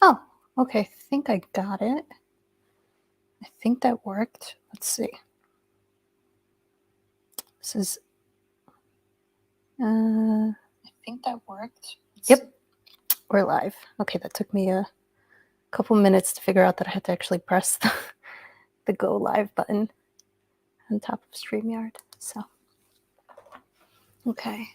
Oh, okay. I think I got it. I think that worked. Let's see. This is. I think that worked. Yep, we're live. Okay, that took me a couple minutes to figure out that I had to actually press the go live button on top of StreamYard. So, okay.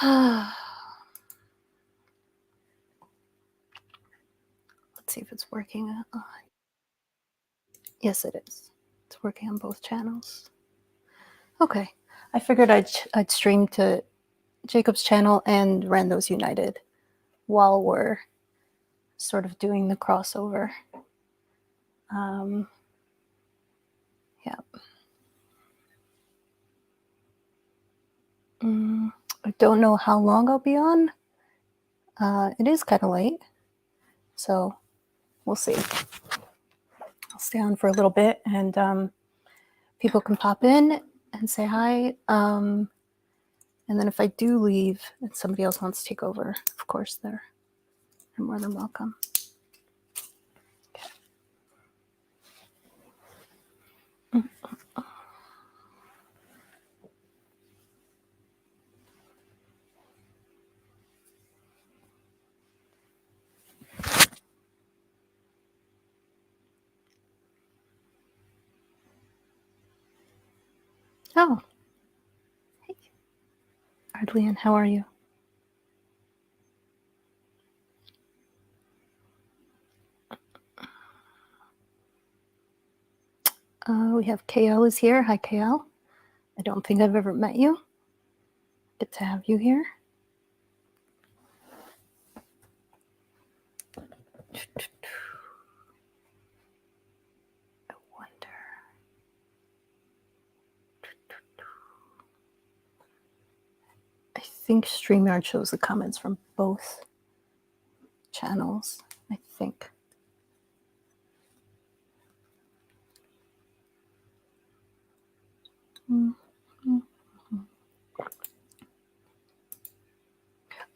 Let's see if it's working. Yes, it is. It's working on both channels. Okay. I figured I'd stream to Jacob's channel and Randos United while we're sort of doing the crossover. Yeah. I don't know how long I'll be on. It is kind of late, so we'll see. I'll stay on for a little bit, and people can pop in and say hi. And then if I do leave and somebody else wants to take over, of course, they're more than welcome. Okay. Oh, hey, Ardlian, how are you? We have KL is here. Hi, KL. I don't think I've ever met you. Good to have you here. I wonder. I think StreamYard shows the comments from both channels, I think.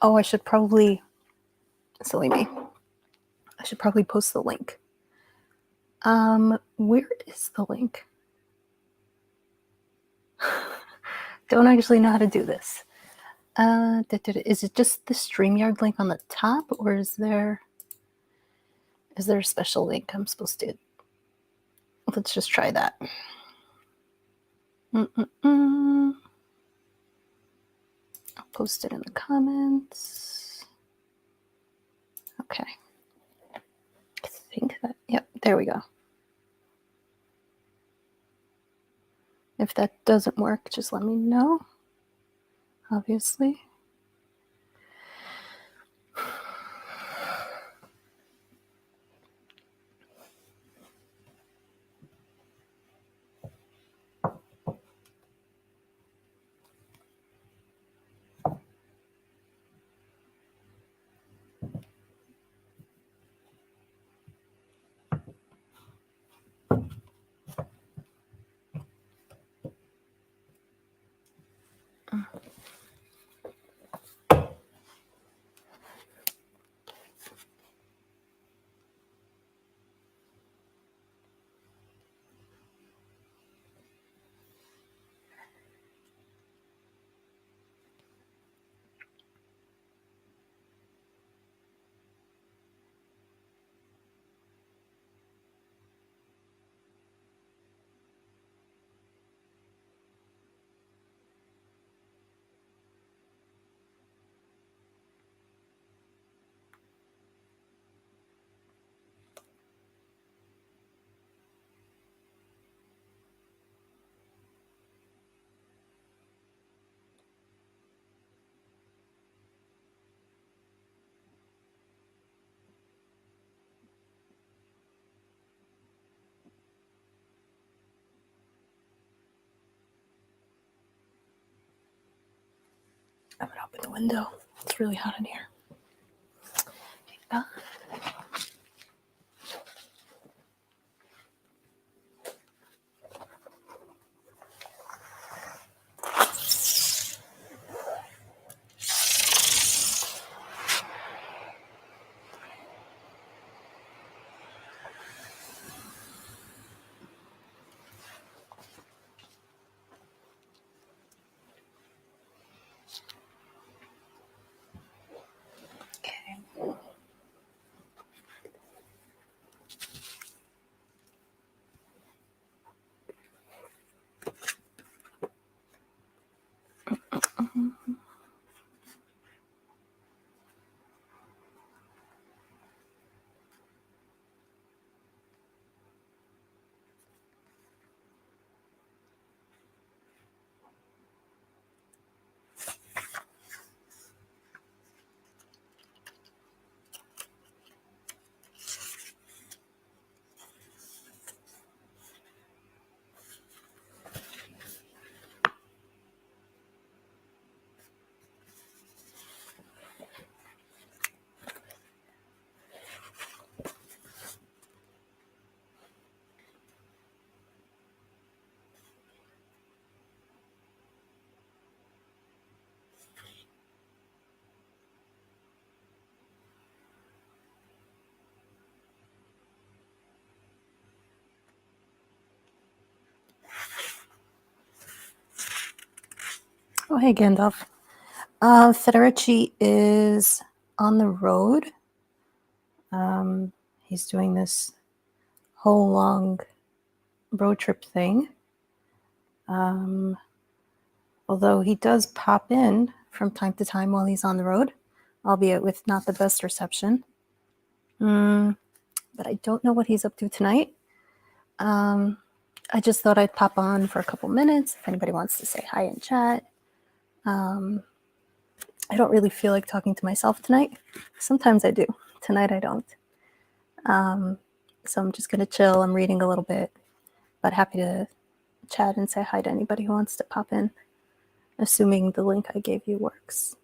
Oh, I should probably, silly me, I should probably post the link. Where is the link? Don't actually know how to do this. Is it just the StreamYard link on the top, or is there a special link I'm supposed to? Let's just try that. I'll post it in the comments. Okay. I think that, yep, there we go. If that doesn't work, just let me know, obviously. I'm gonna open the window. It's really hot in here. Oh, hey, Gandalf. Federici is on the road. He's doing this whole long road trip thing. Although he does pop in from time to time while he's on the road, albeit with not the best reception. But I don't know what he's up to tonight. I just thought I'd pop on for a couple minutes if anybody wants to say hi in chat. I don't really feel like talking to myself tonight. Sometimes I do. Tonight I don't. So I'm just going to chill. I'm reading a little bit, but happy to chat and say hi to anybody who wants to pop in, assuming the link I gave you works.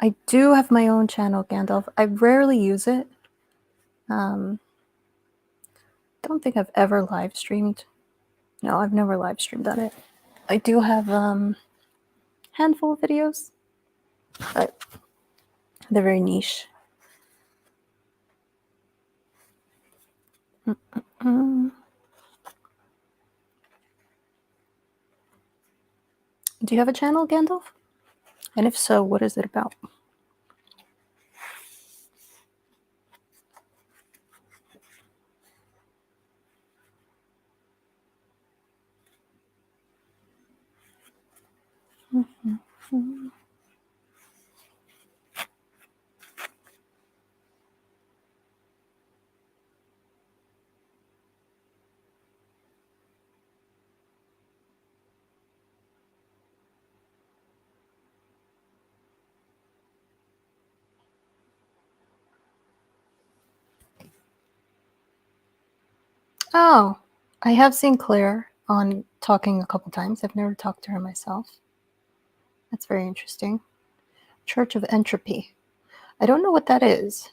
I do have my own channel, Gandalf. I rarely use it. Don't think I've ever live streamed. No, I've never live streamed on it. I do have handful of videos, but they're very niche. Do you have a channel, Gandalf? And if so, what is it about? Oh, I have seen Claire on Talking a couple times. I've never talked to her myself. That's very interesting. Church of Entropy. I don't know what that is.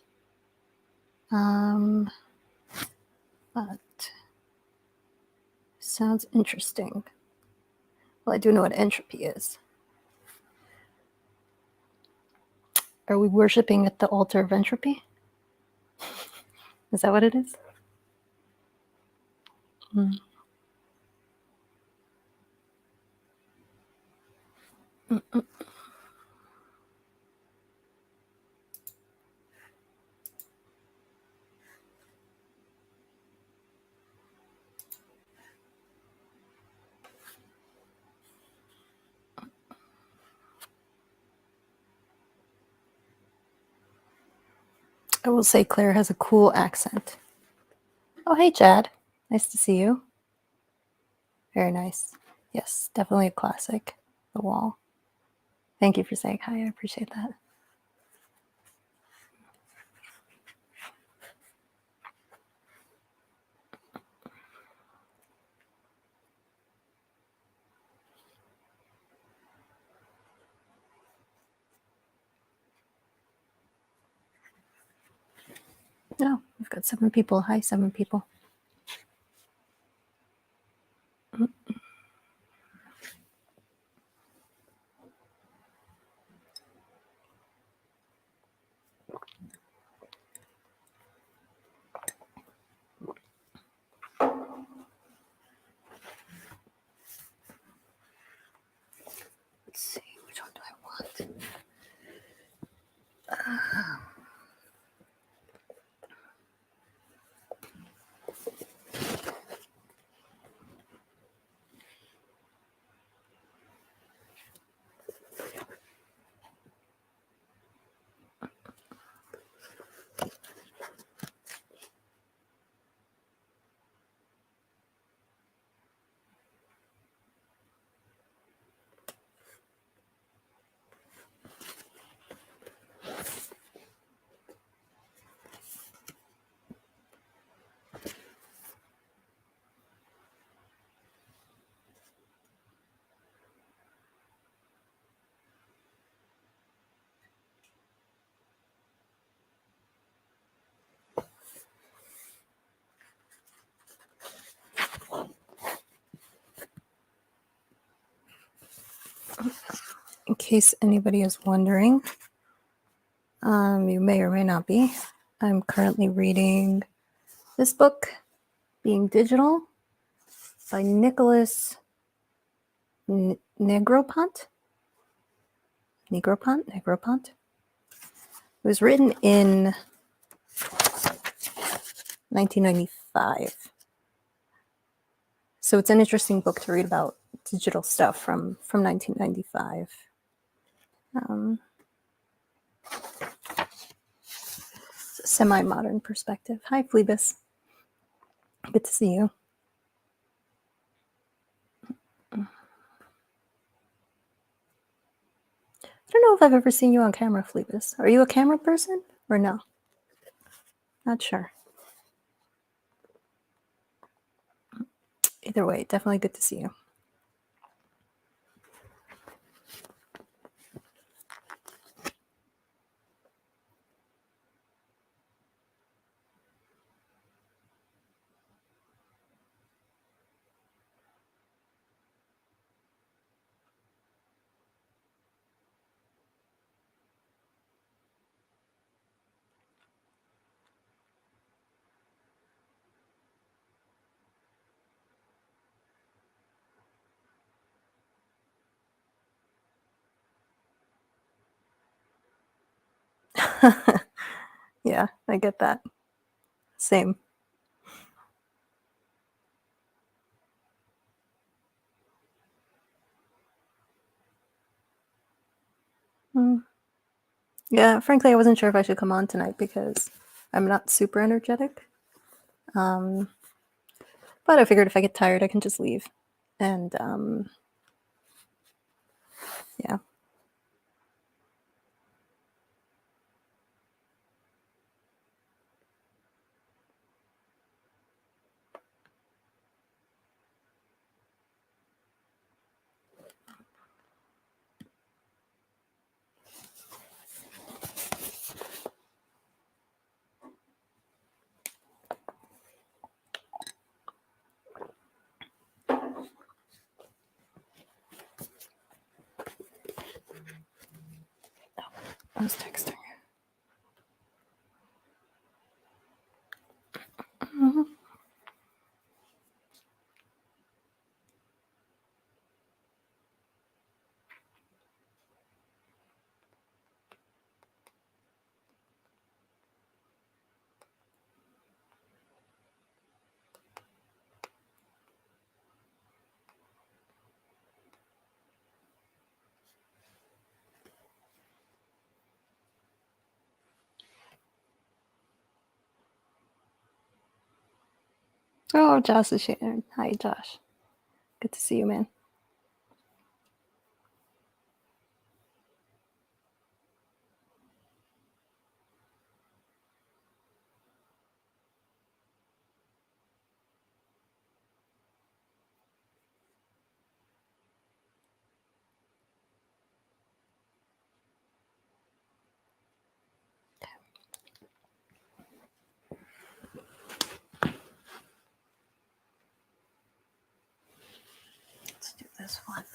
But sounds interesting. Well, I do know what entropy is. Are we worshiping at the altar of entropy? Is that what it is? I will say Claire has a cool accent. Oh, hey, Chad. Nice to see you. Very nice. Yes, definitely a classic. The Wall. Thank you for saying hi. I appreciate that. Oh, we've got 7 people. Hi, 7 people. Let's see, which one do I want? I in case anybody is wondering, you may or may not be, I'm currently reading this book, Being Digital, by Nicholas Negropont. Negropont. It was written in 1995. So it's an interesting book to read about digital stuff from 1995. It's a semi-modern perspective. Hi, Phoebus. Good to see you. I don't know if I've ever seen you on camera, Phoebus. Are you a camera person or no? Not sure. Either way, definitely good to see you. Yeah, I get that. Same. Yeah, frankly, I wasn't sure if I should come on tonight because I'm not super energetic. But I figured if I get tired, I can just leave. And yeah. I was texting. Oh, Josh is sharing. Hi, Josh. Good to see you, man. Let's do this one.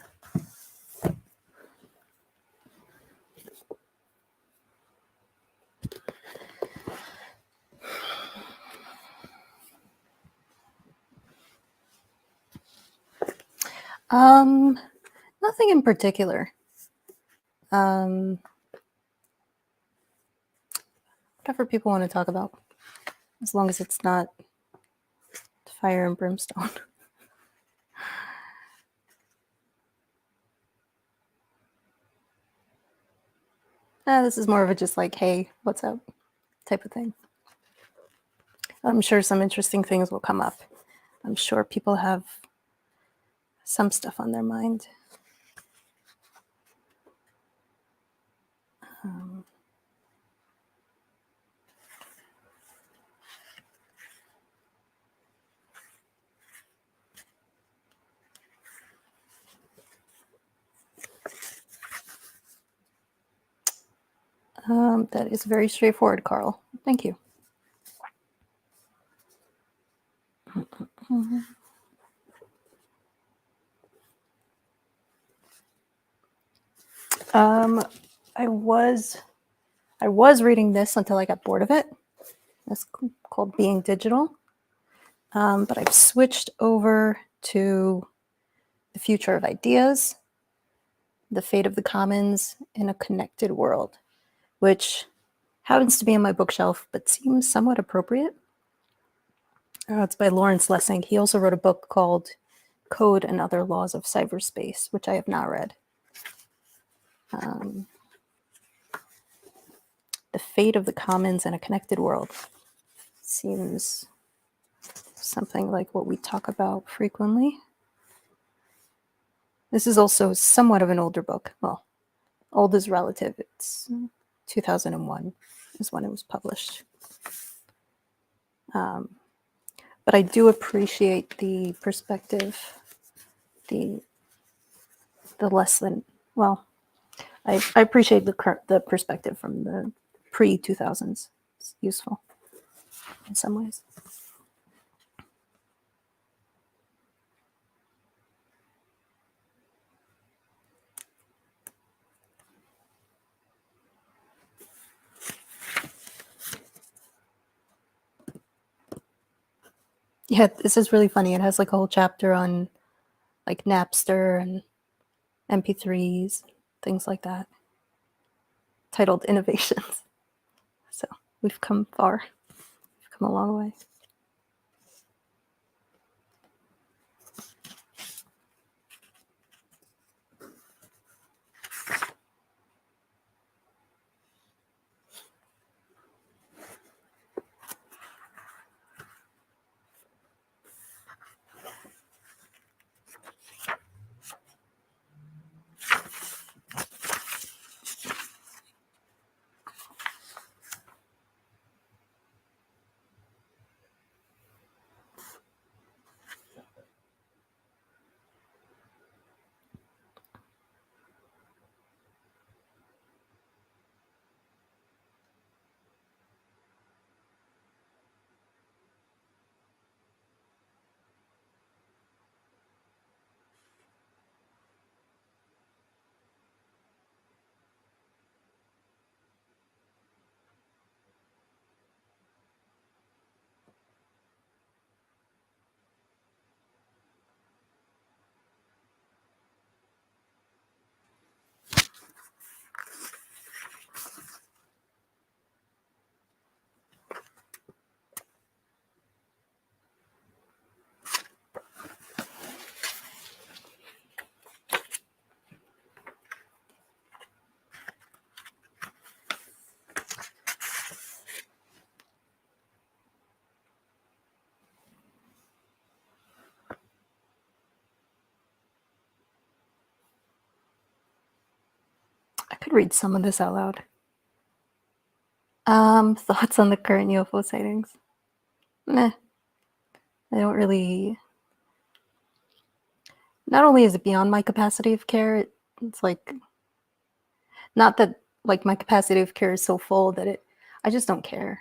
Nothing in particular. Whatever people want to talk about, as long as it's not fire and brimstone. This is more of a just like, hey, what's up type of thing. I'm sure some interesting things will come up. I'm sure people have some stuff on their mind. That is very straightforward, Carl. Thank you. I was reading this until I got bored of it. It's called Being Digital. But I've switched over to The Future of Ideas, The Fate of the Commons in a Connected World, which happens to be on my bookshelf, but seems somewhat appropriate. It's by Lawrence Lessig. He also wrote a book called Code and Other Laws of Cyberspace, which I have not read. The Fate of the Commons in a Connected World seems something like what we talk about frequently. This is also somewhat of an older book. Well, old is relative. It's 2001 is when it was published. But I do appreciate the perspective, the less than, well, I appreciate the perspective from the pre-2000s. It's useful in some ways. Yeah, this is really funny. It has like a whole chapter on like Napster and MP3s, things like that, titled Innovations. So we've come far. We've come a long way. I could read some of this out loud. Thoughts on the current UFO sightings? Meh. I don't really. Not only is it beyond my capacity of care, it's like, not that like my capacity of care is so full that I just don't care.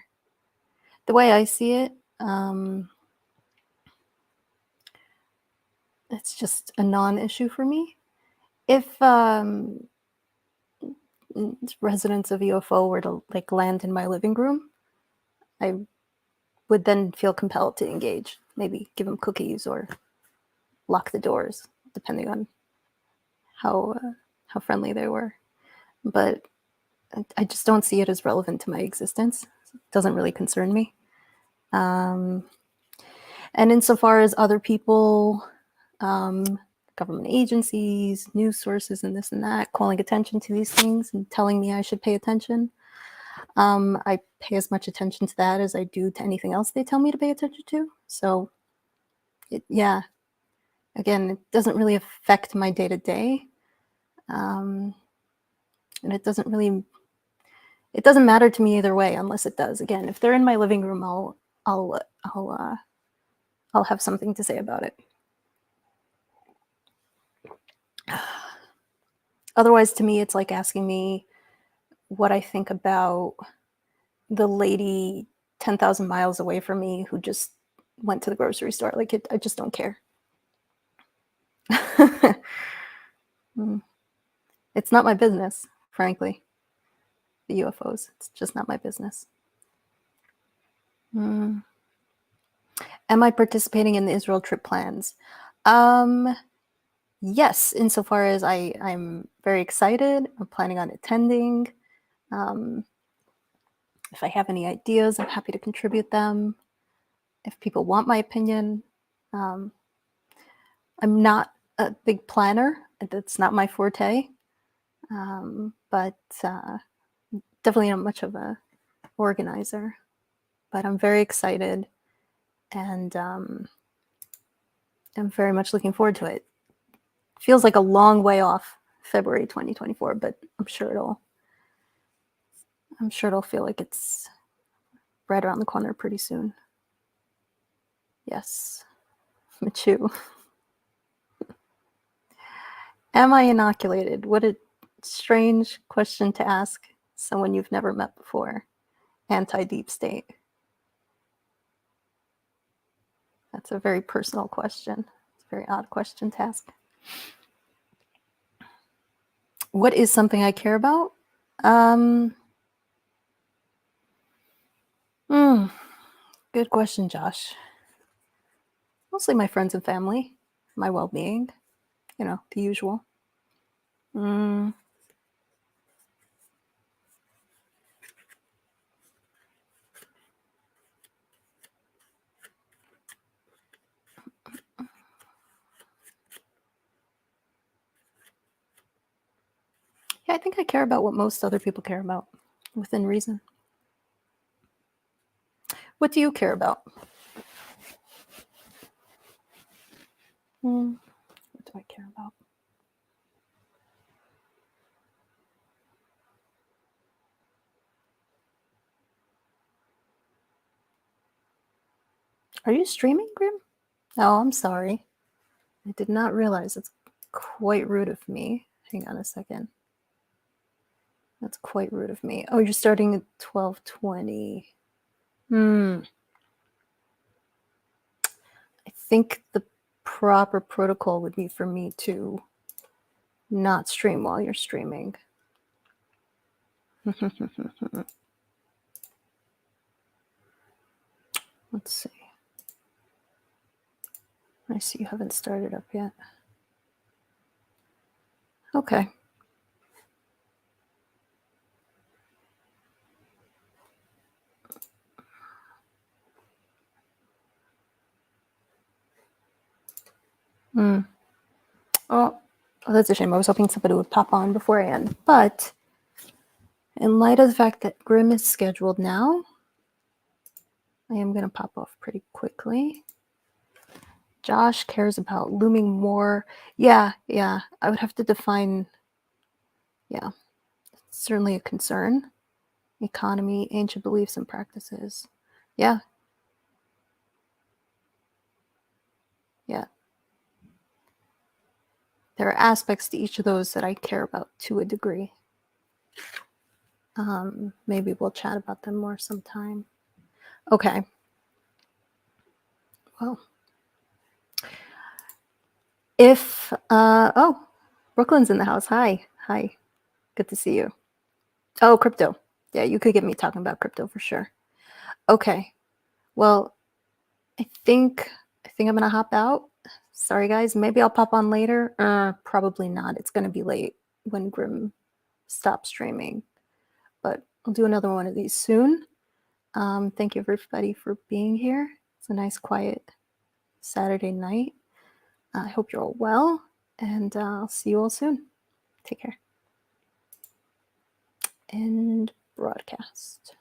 The way I see it, it's just a non-issue for me. If residents of UFO were to like land in my living room, I would then feel compelled to engage. Maybe give them cookies or lock the doors, depending on how friendly they were. But I just don't see it as relevant to my existence. It doesn't really concern me. And insofar as other people, government agencies, news sources, and this and that, calling attention to these things and telling me I should pay attention, I pay as much attention to that as I do to anything else they tell me to pay attention to. So, yeah, again, it doesn't really affect my day-to-day. And it doesn't matter to me either way, unless it does. Again, if they're in my living room, I'll have something to say about it. Otherwise, to me, it's like asking me what I think about the lady 10,000 miles away from me who just went to the grocery store. Like, I just don't care. It's not my business, frankly. The UFOs. It's just not my business. Mm. Am I participating in the Israel trip plans? Yes, insofar as I'm very excited. I'm planning on attending. Um, if I have any ideas, I'm happy to contribute them. If people want my opinion, um, I'm not a big planner. That's not my forte. But definitely not much of a organizer. But I'm very excited, and I'm very much looking forward to it. Feels like a long way off, February 2024, but I'm sure it'll feel like it's right around the corner pretty soon. Yes, Machu. Am I inoculated? What a strange question to ask someone you've never met before. Anti-deep state. That's a very personal question. It's a very odd question to ask. What is something I care about? Good question, Josh. Mostly my friends and family, my well-being, the usual. Yeah, I think I care about what most other people care about, within reason. What do you care about? What do I care about? Are you streaming, Grim? Oh, I'm sorry. I did not realize. It's quite rude of me. Hang on a second. That's quite rude of me. Oh, you're starting at 12:20. I think the proper protocol would be for me to not stream while you're streaming. Let's see. I see you haven't started up yet. Okay. Oh, that's a shame. I was hoping somebody would pop on before I end. But in light of the fact that Grim is scheduled now, I am going to pop off pretty quickly. Josh cares about looming more. Yeah. I would have to define. Yeah, it's certainly a concern. Economy, ancient beliefs and practices. Yeah. There are aspects to each of those that I care about to a degree. Maybe we'll chat about them more sometime. Okay. Well, if Brooklyn's in the house. Hi. Good to see you. Oh, crypto. Yeah, you could get me talking about crypto for sure. Okay. Well, I think I'm gonna hop out. Sorry guys, maybe I'll pop on later. Probably not. It's gonna be late when Grim stops streaming. But I'll do another one of these soon. Thank you everybody for being here. It's a nice quiet Saturday night. I hope you're all well, and I'll see you all soon. Take care. End broadcast.